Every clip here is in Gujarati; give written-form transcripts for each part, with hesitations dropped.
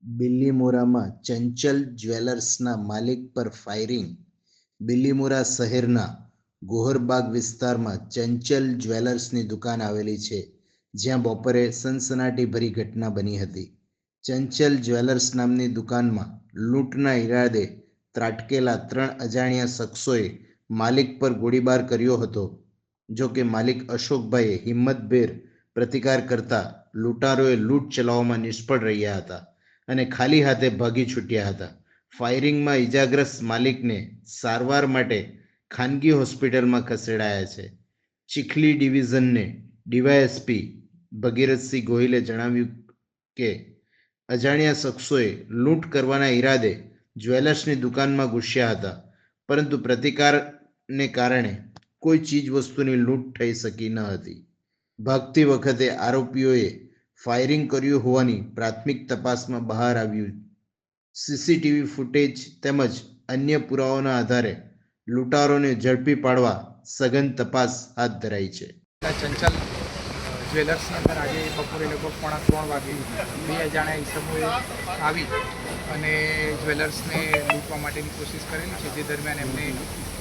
બિલીમોરામાં ચંચલ જ્વેલર્સના માલિક પર ફાયરિંગ. બિલીમોરા શહેરના ગોહરબાગ વિસ્તારમાં ચંચલ જ્વેલર્સની દુકાન આવેલી છે, જ્યાં બપોરે સનસનાટીભરી ઘટના બની હતી. ચંચલ જ્વેલર્સ નામની દુકાનમાં લૂંટના ઈરાદે ત્રાટકેલા 3 અજાણ્યા શખ્સોએ માલિક પર ગોળીબાર કર્યો હતો. જો કે માલિક અશોકભાઈએ હિંમતભેર પ્રતિકાર કરતા લૂંટારોએ લૂંટ ચલાવવામાં નિષ્ફળ રહ્યા હતા અને ખાલી હાથે ભાગી છૂટ્યા હતા. ફાયરિંગમાં ઈજાગ્રસ્ત માલિકને સારવાર માટે ખાનગી હોસ્પિટલમાં ખસેડાયા છે. ચીખલી ડિવિઝનને ડીવાયએસપી ભગીરથસિંહ ગોહિલે જણાવ્યું કે અજાણ્યા શખ્સોએ લૂંટ કરવાના ઈરાદે જ્વેલર્સની દુકાનમાં ઘૂસ્યા હતા, પરંતુ પ્રતિકારને કારણે કોઈ ચીજવસ્તુની લૂંટ થઈ શકી ન હતી. ભાગતી વખતે આરોપીઓએ ફાયરિંગ કર્યું હોવાની પ્રાથમિક તપાસમાં બહાર આવ્યું. સીસીટીવી ફૂટેજ તેમજ અન્ય પુરાવાઓના આધારે લૂંટારોને ઝડપી પાડવા સઘન તપાસ હાથ ધરાઈ છે. ચંચલ જ્વેલર્સની અંદર આજે બપોરે લગભગ 2:45 વાગે 2 અજાણ્યા ઈસમોએ આવી અને જ્વેલર્સને લૂંટવા માટેની કોશિશ કરેલી છે, જે દરમિયાન એમને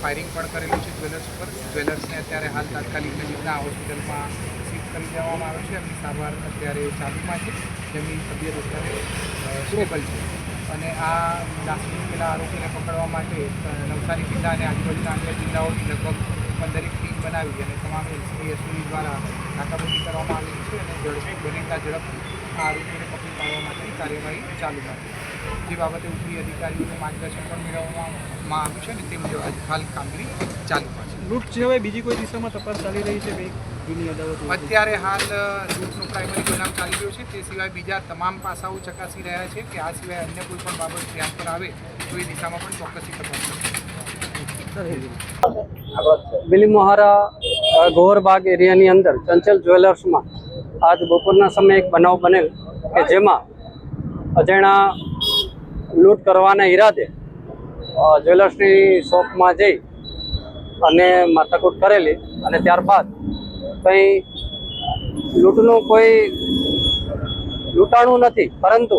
ફાયરિંગ પણ કરેલું છે જ્વેલર્સ પર. જ્વેલર્સને અત્યારે હાલ તાત્કાલિક નજીકના હોસ્પિટલમાં શિફ્ટ કરી દેવામાં આવે છે. એમની સારવાર અત્યારે ચાલુમાં છે. જેમની તબિયત અત્યારે સ્ટેબલ છે અને આ નાસ્તી પેલા આરોપીને પકડવા માટે નવસારી જિલ્લા અને આજુબાજુના અન્ય જિલ્લાઓની લગભગ 15 ટીમ બનાવી અને તમામ એસપી એસઓજી દ્વારા નાકાબંધી કરવામાં આવેલી છે અને બનેતા ઝડપથી આ આરોપીને પકડી પાડવા માટેની કાર્યવાહી ચાલુમાં છે. જે બાબતે ઉપરી અધિકારીઓનું માર્ગદર્શન પણ મેળવવામાં આવ્યું છે અને તે મુજબ હાલ કામગીરી ચાલુમાં છે. લૂંટ સિવાય બીજી કોઈ દિશામાં તપાસ ચાલી રહી છે? જૂની અદાવતો અત્યારે હાલ લૂંટનો પ્રાઇમરી બનાવ ચાલી રહ્યો છે. તે સિવાય બીજા તમામ પાસાઓ ચકાસી રહ્યા છે કે આ સિવાય અન્ય કોઈ પણ બાબત ધ્યાન પર આવે તો એ દિશામાં પણ ચોક્કસી તપાસ કરશે. બિલીમોરા ગોહરબાગ એરિયાની અંદર ચંચલ જ્વેલર્સમાં આજ બપોરના સમયે એક બનાવ બનેલ કે જેમાં અજાણ્યા લૂંટ કરવાના ઈરાદે જ્વેલર્સની શોપમાં જઈ અને માથાકૂટ કરેલી અને ત્યારબાદ કંઈ લૂંટનું કોઈ લૂંટાણું નથી, પરંતુ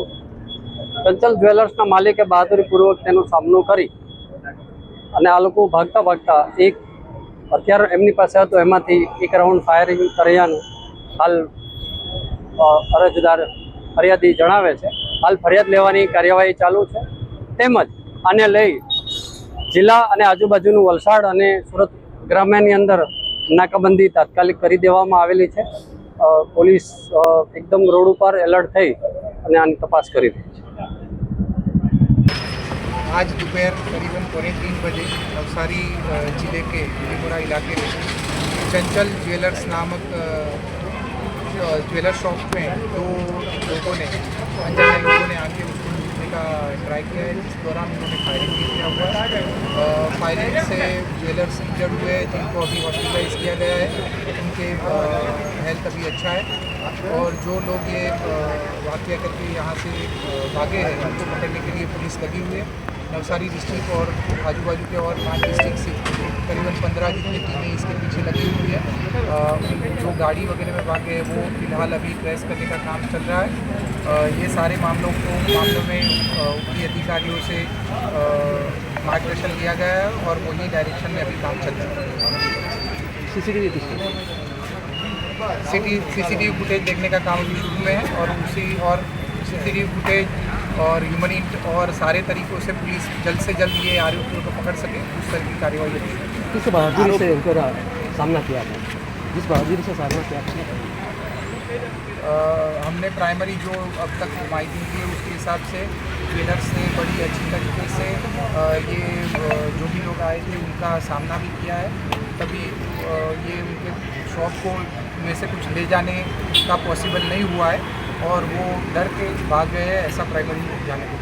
ચંચલ જ્વેલર્સના માલિકે બહાદુરીપૂર્વક તેનો સામનો કરી અને આ લોકો ભાગતા ભાગતા એક હથિયાર એમની પાસે હતું, એમાંથી એક રાઉન્ડ ફાયરિંગ કર્યાનું હાલ અરજદાર ફરિયાદી જણાવે છે. હાલ ફરિયાદ લેવાની કાર્યવાહી ચાલુ છે. તેમજ આને લઈ જિલ્લા અને આજુબાજુનું વલસાડ અને સુરત ગ્રામ્યની અંદર નાકાબંધી તાત્કાલિક કરી દેવામાં આવેલી છે. પોલીસ એકદમ રોડ ઉપર એલર્ટ થઈ અને આની તપાસ કરી રહી છે. आज दोपहर करीबन 2:45 बजे नवसारी जिले के बिलीमोरा इलाके में चंचल ज्वेलर्स नामक ज्वेलर शॉप में 2 लोगों ने अनजाने लोगों ने आके उसको लूटने का ट्राई किया है, जिस दौरान उन्होंने फायरिंग भी किया हुआ है. फायरिंग से ज्वेलर्स इंजर्ड हुए हैं, जिनको अभी हॉस्पिटलाइज किया गया है. उनके हेल्थ अभी अच्छा है और जो लोग ये वाक़या करके यहाँ से भागे हैं उनको पकड़ने के लिए पुलिस लगी हुई है. नवसारी डिस्ट्रिक्ट और आजू बाजू के और 5 डिस्ट्रिक्ट से करीबन 15 जितनी टीमें इसके पीछे लगी हुई है. जो गाड़ी वगैरह में भागे हैं वो फिलहाल अभी ट्रेस करने का काम चल रहा है. ये सारे मामलों में ऊपरी अधिकारियों से मार्गदर्शन लिया गया है और वही डायरेक्शन में अभी काम चल रहा है. सीसीटीवी फुटेज देखने का काम अभी शुरू में है और सीसीटीवी फुटेज और ह्यूमन इंट और सारे तरीक़ों से पुलिस जल्द से जल्द ये आरोपियों को पकड़ सके, उस तरह की कार्यवाही होगी. किस बहादुरी से इनका सामना किया था? जिस बहादुरी से सामना किया था हमने प्राइमरी जो अब तक माहिती दी है उसके हिसाब से ज्वेलर्स ने बड़ी अच्छी तरीके से ये जो भी लोग आए थे उनका सामना भी किया है. तभी ये उनके शॉप को में से कुछ ले जाने का पॉसिबल नहीं हुआ है और वो डर के भाग गए हैं, ऐसा प्राइमरी जाने को.